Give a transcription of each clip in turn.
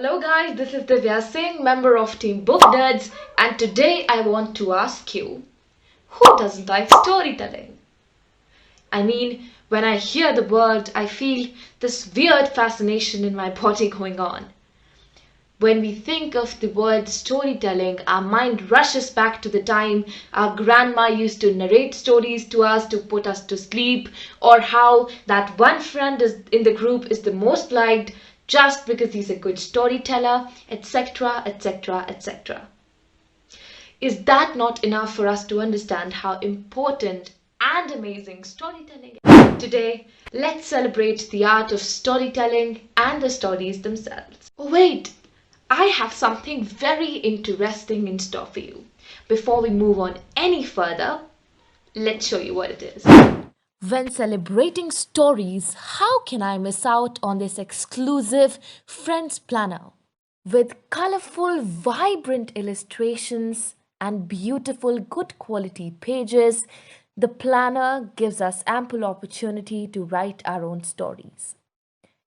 Hello guys, this is Divya Singh, member of Team Booknerds, and today I want to ask you, who doesn't like storytelling? I mean, when I hear the word, I feel this weird fascination in my body going on. When we think of the word storytelling, our mind rushes back to the time our grandma used to narrate stories to us to put us to sleep, or how that one friend in the group is the most liked just because he's a good storyteller, etc., etc., etc. Is that not enough for us to understand how important and amazing storytelling is? Today, let's celebrate the art of storytelling and the stories themselves. Oh wait, I have something very interesting in store for you. Before we move on any further, let's show you what it is. When celebrating stories, how can I miss out on this exclusive Friends planner? With colorful, vibrant illustrations and beautiful, good quality pages, the planner gives us ample opportunity to write our own stories.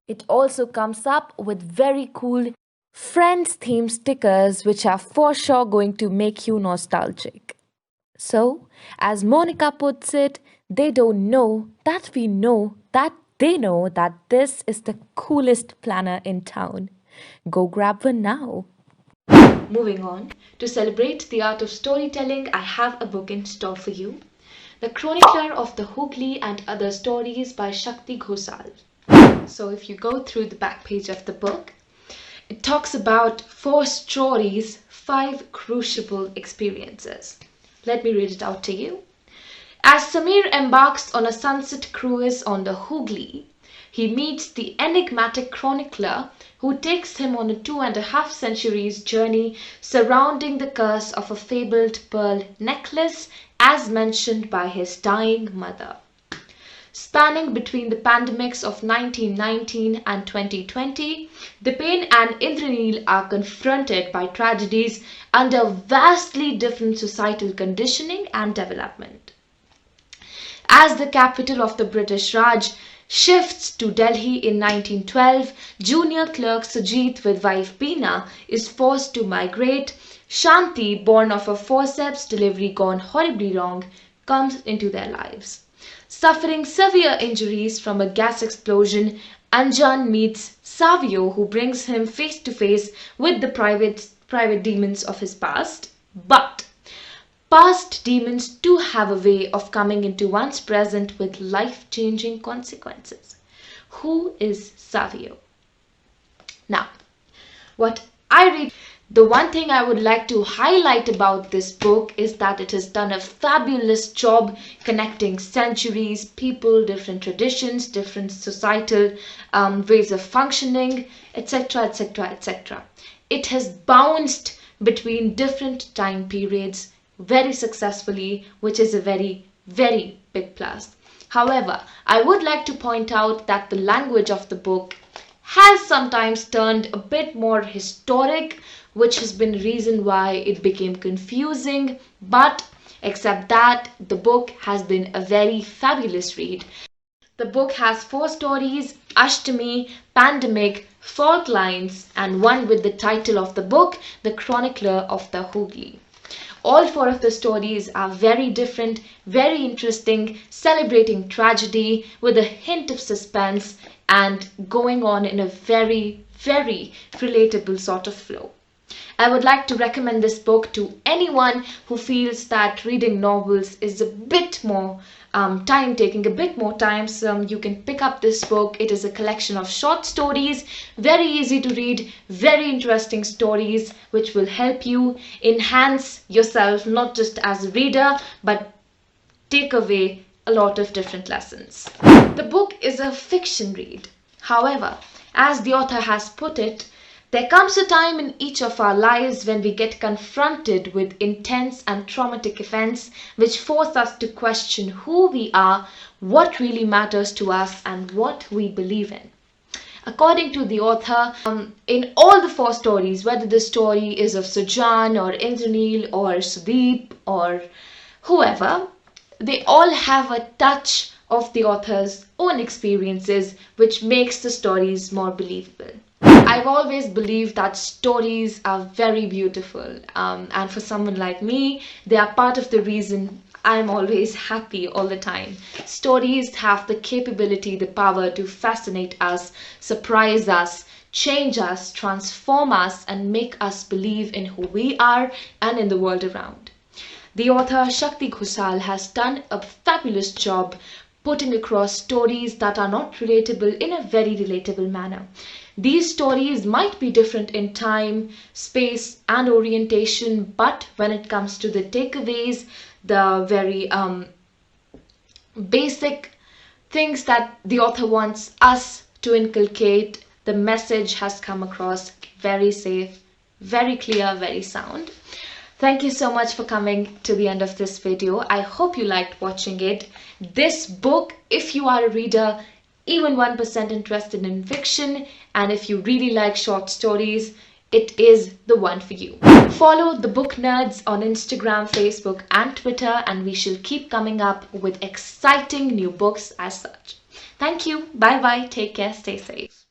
It also comes up with very cool Friends themed stickers, which are for sure going to make you nostalgic. So, as Monica puts it, they don't know that we know that they know that this is the coolest planner in town. Go grab one now. Moving on, to celebrate the art of storytelling, I have a book in store for you. The Chronicler of the Hooghly and Other Stories by Shakti Ghosal. So if you go through the back page of the book, it talks about 4 stories, 5 crucible experiences. Let me read it out to you. As Samir embarks on a sunset cruise on the Hooghly, he meets the enigmatic chronicler who takes him on a 2.5 centuries journey surrounding the curse of a fabled pearl necklace as mentioned by his dying mother. Spanning between the pandemics of 1919 and 2020, Dipen and Indranil are confronted by tragedies under vastly different societal conditioning and development. As the capital of the British Raj shifts to Delhi in 1912, junior clerk Sujit with wife Bina is forced to migrate. Shanti, born of a forceps delivery gone horribly wrong, comes into their lives. Suffering severe injuries from a gas explosion, Anjan meets Savio, who brings him face to face with the private demons of his past. But past demons do have a way of coming into one's present with life-changing consequences. Who is Savio? Now, what I read, the one thing I would like to highlight about this book is that it has done a fabulous job connecting centuries, people, different traditions, different societal ways of functioning, etc., etc., etc. It has bounced between different time periods very successfully, which is a very, very big plus. However, I would like to point out that the language of the book has sometimes turned a bit more historic, which has been the reason why it became confusing, but except that, the book has been a very fabulous read. The book has 4 stories, Ashtami, Pandemic, Fault Lines, and one with the title of the book, The Chronicler of the Hooghly. All 4 of the stories are very different, very interesting, celebrating tragedy with a hint of suspense and going on in a very, very relatable sort of flow. I would like to recommend this book to anyone who feels that reading novels is a bit more time taking, a bit more time. So you can pick up this book. It is a collection of short stories, very easy to read, very interesting stories which will help you enhance yourself not just as a reader but take away a lot of different lessons. The book is a fiction read. However, as the author has put it, there comes a time in each of our lives when we get confronted with intense and traumatic events which force us to question who we are, what really matters to us, and what we believe in. According to the author, in all the 4 stories, whether the story is of Sujan or Indranil or Sudeep or whoever, they all have a touch of the author's own experiences which makes the stories more believable. I've always believed that stories are very beautiful, and for someone like me, they are part of the reason I'm always happy all the time. Stories have the capability, the power to fascinate us, surprise us, change us, transform us, and make us believe in who we are and in the world around. The author Shakti Ghosal has done a fabulous job putting across stories that are not relatable in a very relatable manner. These stories might be different in time, space, and orientation, but when it comes to the takeaways, the very basic things that the author wants us to inculcate, the message has come across very safe, very clear, very sound. Thank you so much for coming to the end of this video. I hope you liked watching it. This book, if you are a reader, even 1% interested in fiction, and if you really like short stories, it is the one for you. Follow the Booknerds on Instagram, Facebook, and Twitter, and we shall keep coming up with exciting new books as such. Thank you. Bye bye. Take care. Stay safe.